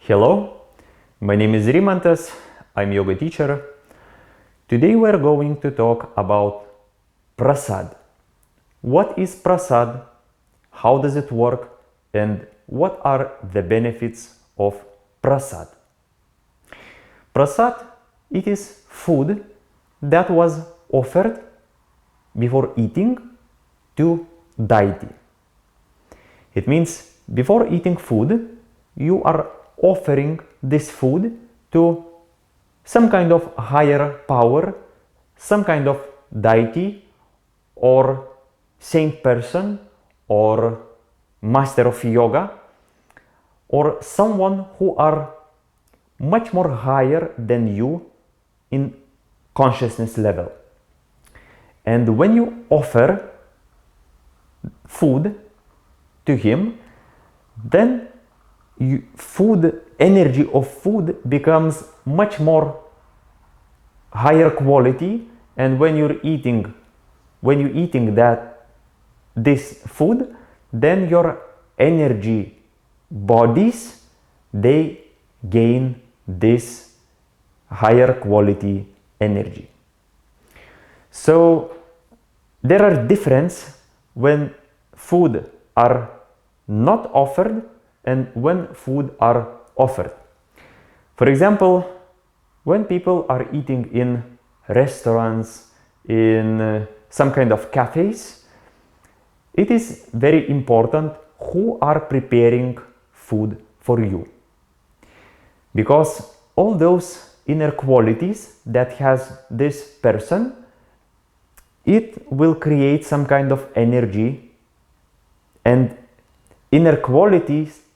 Hello, my name is Rimantas, I'm yoga teacher. Today we're going to talk about Prasad. What is Prasad? How does it work? And what are the benefits of Prasad? Prasad, it is food that was offered before eating to deity. It means before eating food, you are offering this food to some kind of higher power, some kind of deity or saint person or master of yoga, or someone who are much more higher than you in consciousness level. And when you offer food to him, then energy of food becomes much more higher quality, and when you're eating this food, then your energy bodies, they gain this higher quality energy. So there are differences when food are not offered and when food are offered. For example, when people are eating in restaurants, in some kind of cafes, it is very important who are preparing food for you. Because all those inner qualities that has this person, it will create some kind of energy, and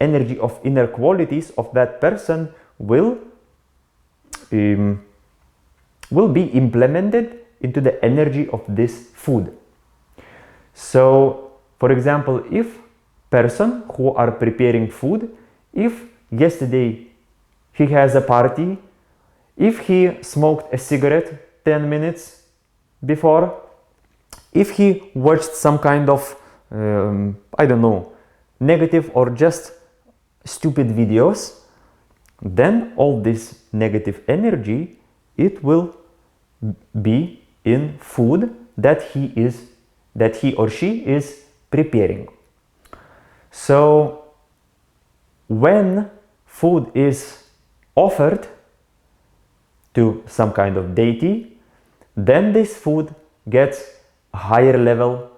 energy of inner qualities of that person will be implemented into the energy of this food. So, for example, if person who are preparing food, if yesterday he has a party, if he smoked a cigarette 10 minutes before, if he watched some kind of I don't know, negative or just stupid videos, then all this negative energy, it will be in food that he or she is preparing. So when food is offered to some kind of deity, then this food gets a higher level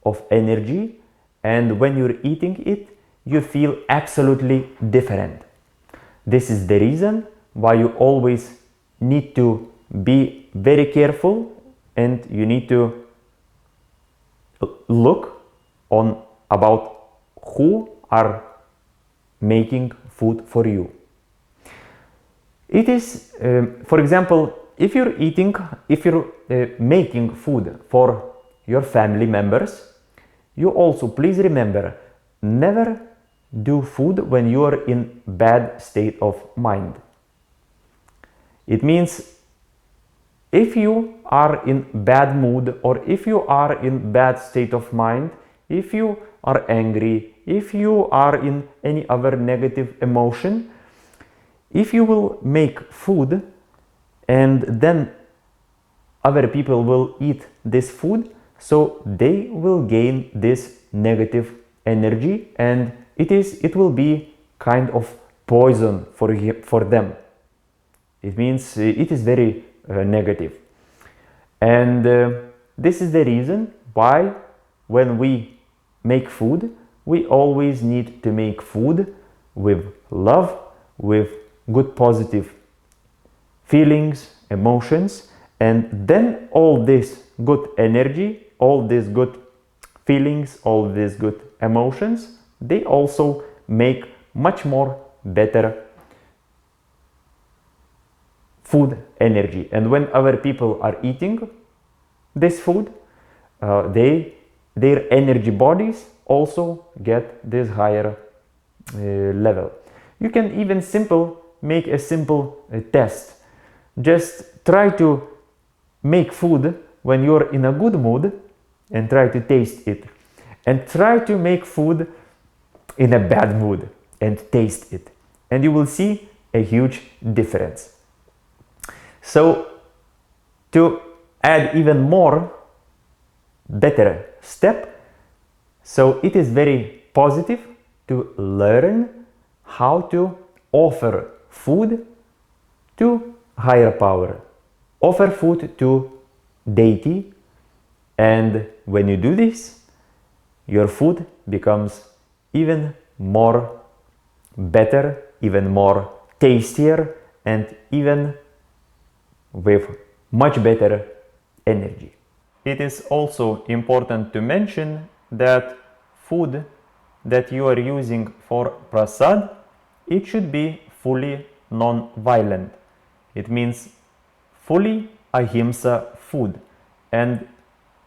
of energy, and when you're eating it, you feel absolutely different. This is the reason why you always need to be very careful, and you need to look on about who are making food for you. It is, for example, if you're making food for your family members, you also please remember, never do food when you are in bad state of mind. It means if you are in bad mood, or if you are in bad state of mind, if you are angry, if you are in any other negative emotion, if you will make food and then other people will eat this food, so they will gain this negative energy, and it will be kind of poison for them. It means it is very negative. And this is the reason why when we make food, we always need to make food with love, with good positive feelings, emotions, and then all this good energy, all these good feelings, all these good emotions, they also make much more better food energy. And when other people are eating this food, their energy bodies also get this higher level. You can even make a simple test. Just try to make food when you're in a good mood and try to taste it, and try to make food in a bad mood and taste it. and you will see a huge difference. So to add even more better step, so it is very positive to learn how to offer food to higher power, offer food to deity, and when you do this, your food becomes even more better, even more tastier, and even with much better energy. It is also important to mention that food that you are using for prasad, it should be fully non-violent. It means fully ahimsa food, and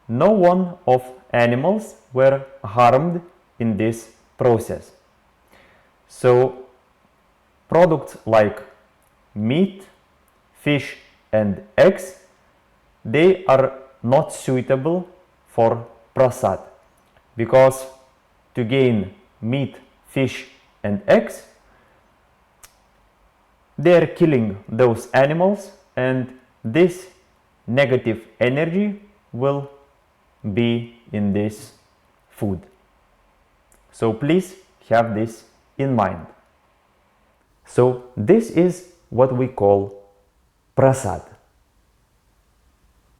no one of animals were harmed in this process. So products like meat, fish and eggs, they are not suitable for prasad, because to gain meat, fish and eggs, they are killing those animals, and this negative energy will be in this food. So please have this in mind. So this is what we call prasad.